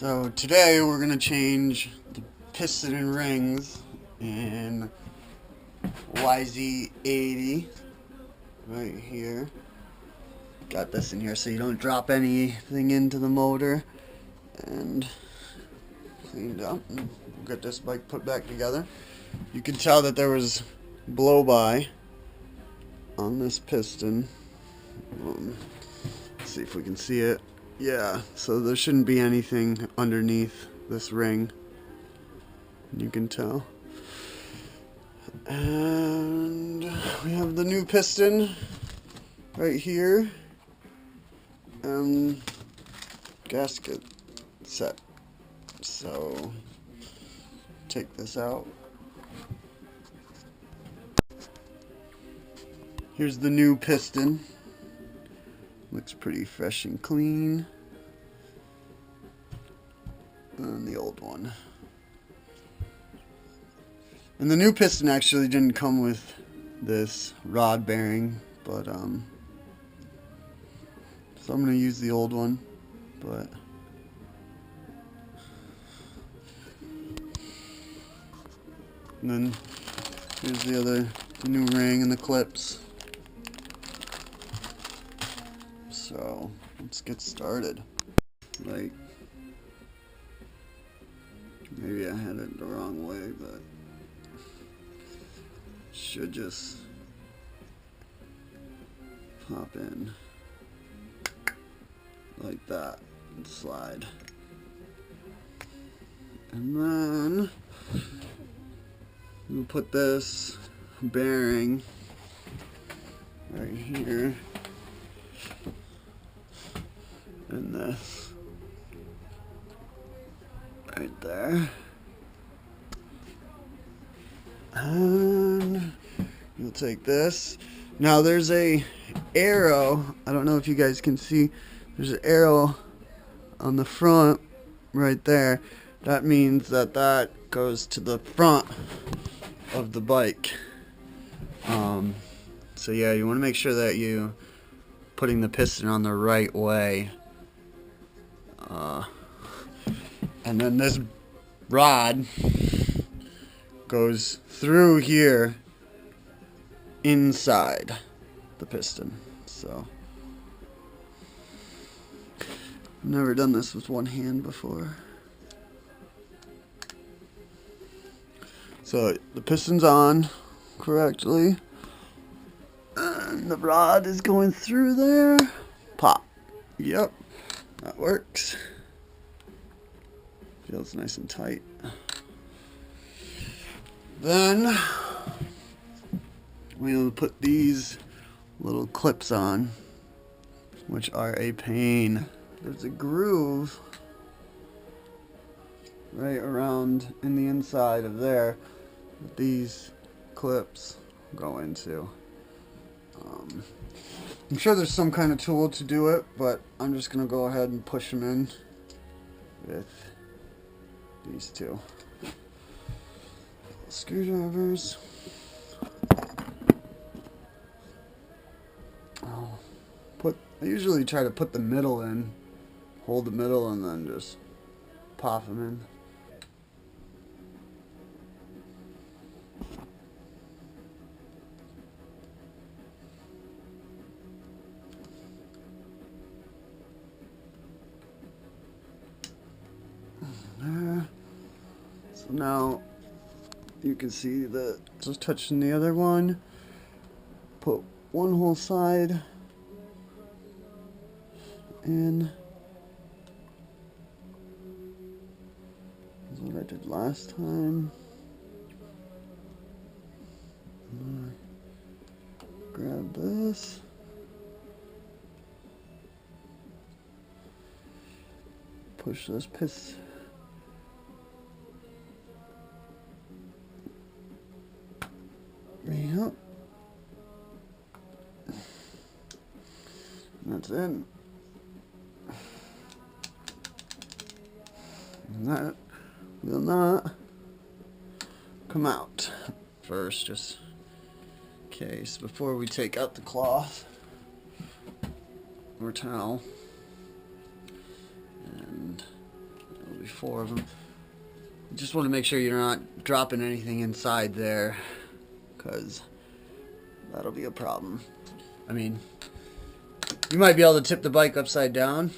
So today we're going to change the piston and rings in YZ80 right here. Got this in here so you don't drop anything into the motor, and cleaned up, and we'll get this bike put back together. You can tell that there was blow by on this piston. Let's see if we can see it. Yeah, so there shouldn't be anything underneath this ring, you can tell. And we have the new piston right here, and gasket set. So take this out. Here's the new piston. Looks pretty fresh and clean. And the old one. And the new piston actually didn't come with this rod bearing, but so I'm gonna use the old one. But and then here's the new ring and the clips. So let's get started. Like, maybe I had it the wrong way, but should just pop in like that and slide. And then we'll put this bearing right here. And this right there, and you'll take this. Now there's a arrow, I don't know if you guys can see, there's an arrow on the front right there. That means that that goes to the front of the bike. So yeah, you want to make sure that you putting the piston on the right way. And then this rod goes through here inside the piston. So I've never done this with one hand before. So the piston's on correctly, and the rod is going through there. Pop. Yep, that works. Feels nice and tight. Then we'll put these little clips on, which are a pain. There's a groove right around in the inside of there that these clips go into. I'm sure there's some kind of tool to do it, but I'm just gonna go ahead and push them in with these two screwdrivers. I usually try to put the middle in, hold the middle, and then just pop them in. There. So now you can see that just touching the other one. Put one whole side in. That's what I did last time. Grab this. Push this piston. Yep. That's it. And that will not come out. First, just in case, before we take out the cloth or towel. And 4 of them. Just want to make sure you're not dropping anything inside there, because that'll be a problem. I mean, you might be able to tip the bike upside down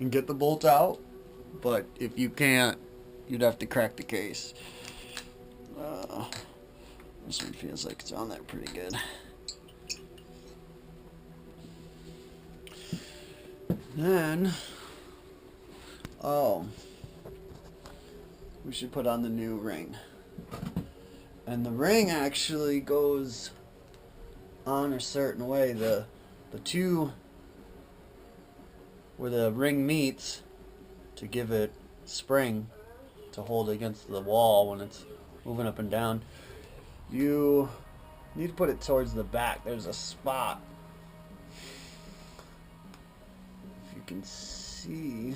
and get the bolt out, but if you can't, you'd have to crack the case. This one feels like it's on there pretty good. Then, we should put on the new ring. And the ring actually goes on a certain way. The two, where the ring meets to give it spring to hold against the wall when it's moving up and down, you need to put it towards the back. There's a spot, if you can see,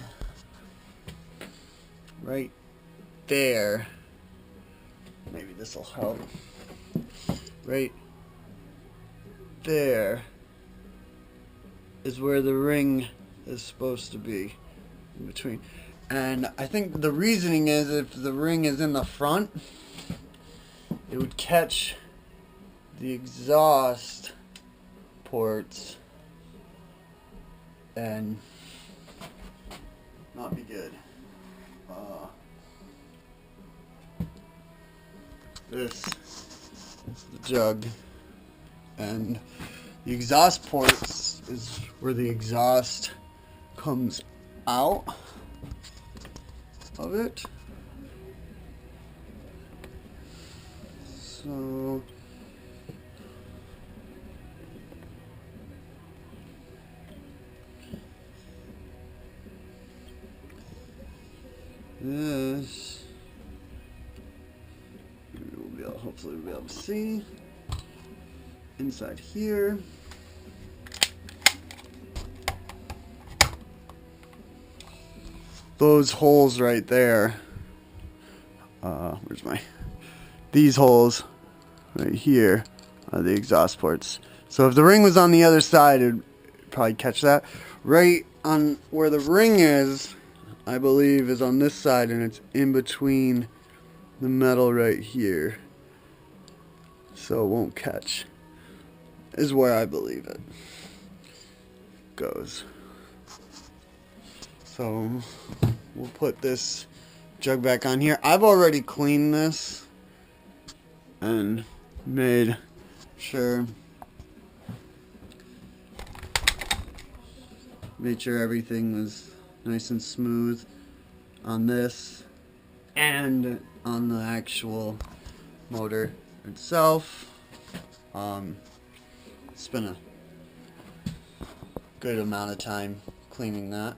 right there. Maybe this will help. Right there is where the ring is supposed to be, in between. And I think the reasoning is, if the ring is in the front, it would catch the exhaust ports and not be good. This is the jug, and the exhaust ports is where the exhaust comes out of it. So this, hopefully we'll be able to see inside here. Those holes right there, these holes right here are the exhaust ports. So if the ring was on the other side, it'd probably catch that. Right on where the ring is, I believe, is on this side, and it's in between the metal right here, so it won't catch, is where I believe it goes. So we'll put this jug back on here. I've already cleaned this and made sure everything was nice and smooth on this and on the actual motor itself. Spent a good amount of time cleaning that.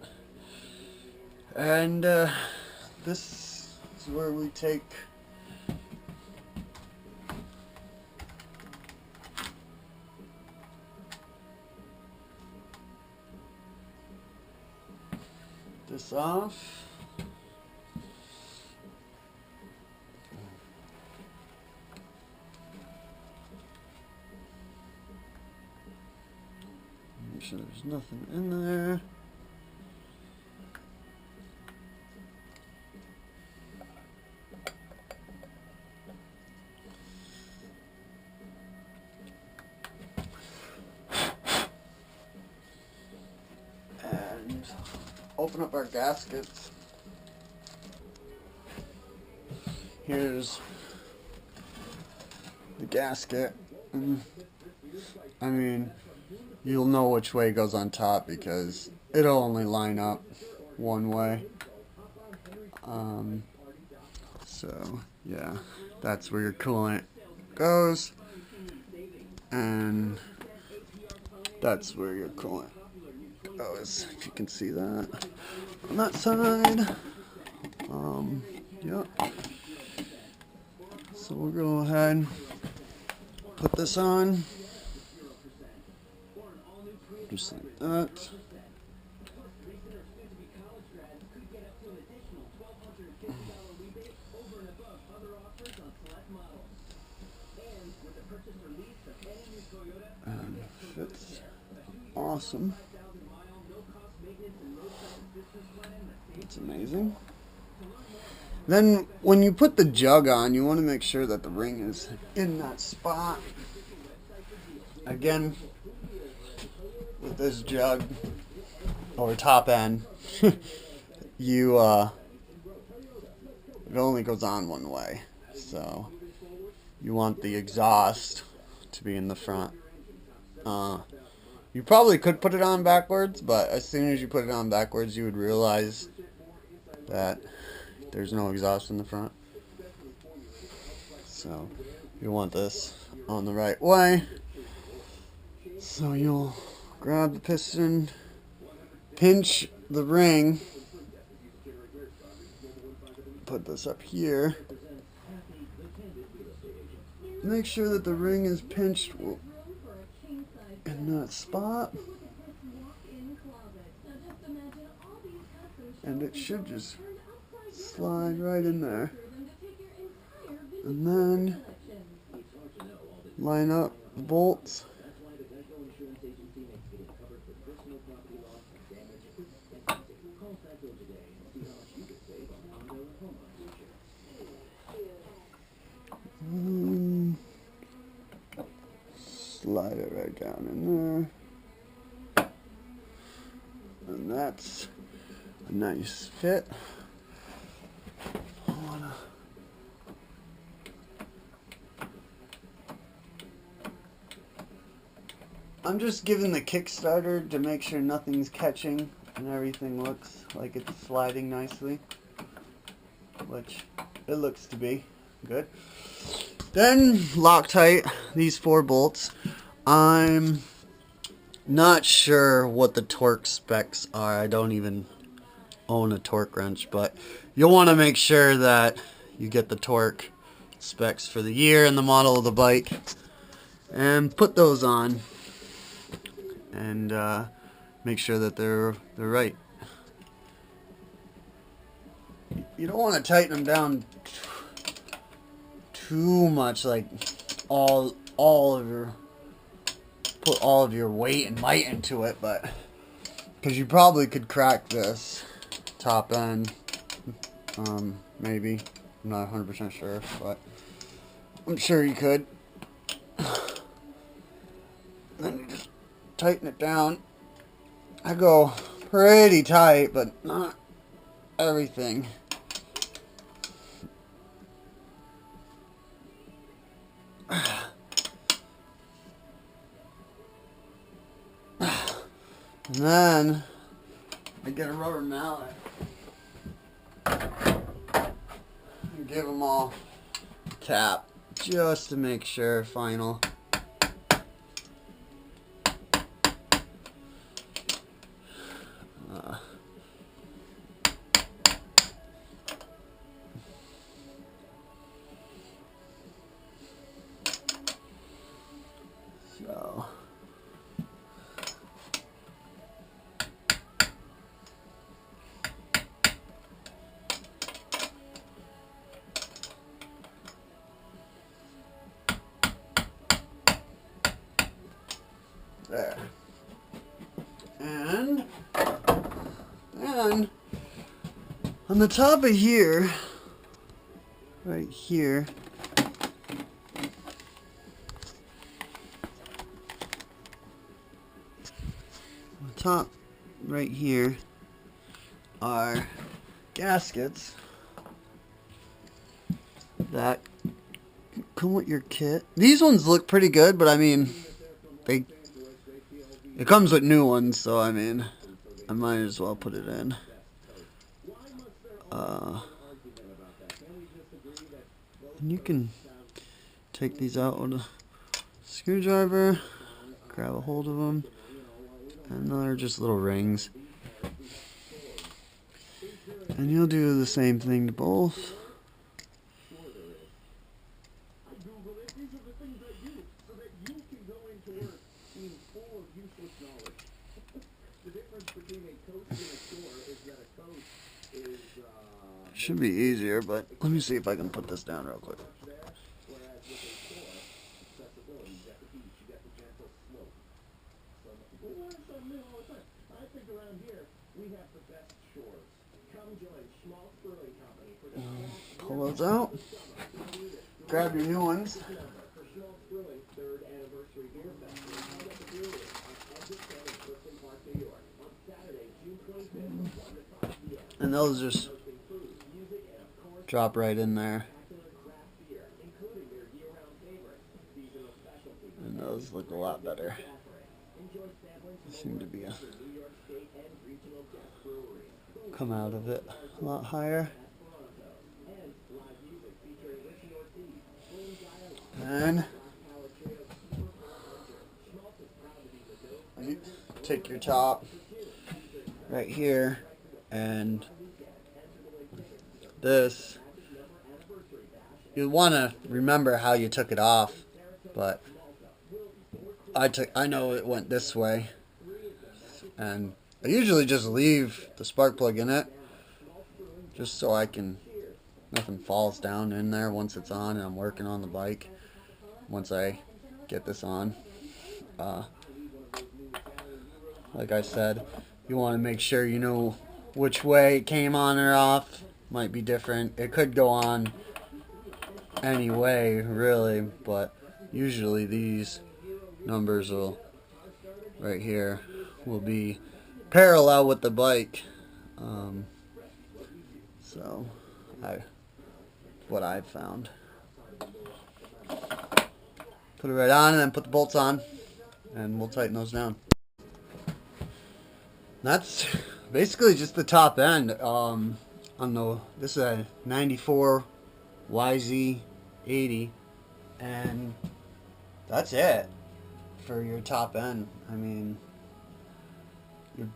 And this is where we take this off. Make sure there's nothing in there. And open up our gaskets. Here's the gasket. I mean, you'll know which way goes on top because it'll only line up one way. So yeah, that's where your coolant goes, and that's where your coolant goes, if you can see that on that side. Yep. So we'll go ahead and put this on just like that. And fits awesome. It's amazing. Then when you put the jug on, you want to make sure that the ring is in that spot. Again, with this jug or top end, you it only goes on one way. So you want the exhaust to be in the front. You probably could put it on backwards, but as soon as you put it on backwards, you would realize that there's no exhaust in the front. So you want this on the right way. So you'll grab the piston, pinch the ring, put this up here. Make sure that the ring is pinched in that spot. And it should just slide right in there. And then line up the bolts. Slide it right down in there. And that's a nice fit. I'm just giving the Kickstarter to make sure nothing's catching and everything looks like it's sliding nicely, which it looks to be good. Then Loctite these 4 bolts. I'm not sure what the torque specs are. I don't even own a torque wrench, but you'll want to make sure that you get the torque specs for the year and the model of the bike and put those on and make sure that they're right. You don't want to tighten them down too much, like all of your put all of your weight and might into it, but because you probably could crack this top end, maybe. I'm not 100% sure, but I'm sure you could. Then you just tighten it down. I go pretty tight, but not everything. And then I get a rubber mallet and give them all a tap just to make sure final. So there. And then on the top of here, right here, on the top right here are gaskets that come with your kit. These ones look pretty good, but I mean, it comes with new ones, so I mean, I might as well put it in. And you can take these out with a screwdriver, grab a hold of them, and they're just little rings. And you'll do the same thing to both. Should be easier, but let me see if I can put this down real quick. pull those out. Grab your new ones. And those just drop right in there. And those look a lot better. Seem to be come out of it a lot higher. And you take your top right here, and this, you want to remember how you took it off, but I know it went this way, and I usually just leave the spark plug in it just so nothing falls down in there once it's on and I'm working on the bike. Once I get this on, like I said, you want to make sure you know which way it came on or off. Might be different. It could go on any way, really, but usually these numbers right here will be parallel with the bike. So what I've found. Put it right on and then put the bolts on, and we'll tighten those down. That's basically just the top end. This is a 94 YZ80, and that's it for your top end. I mean, you're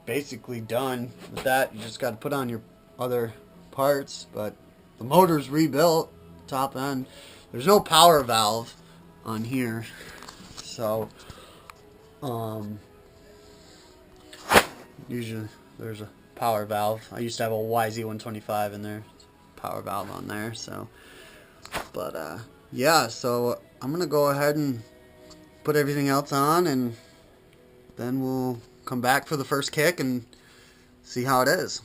basically done with that. You just got to put on your other parts, but the motor's rebuilt, top end. There's no power valve on here, so usually there's a power valve. I used to have a YZ125 in there, power valve on there. So, but yeah, so I'm gonna go ahead and put everything else on, and then we'll come back for the first kick and see how it is.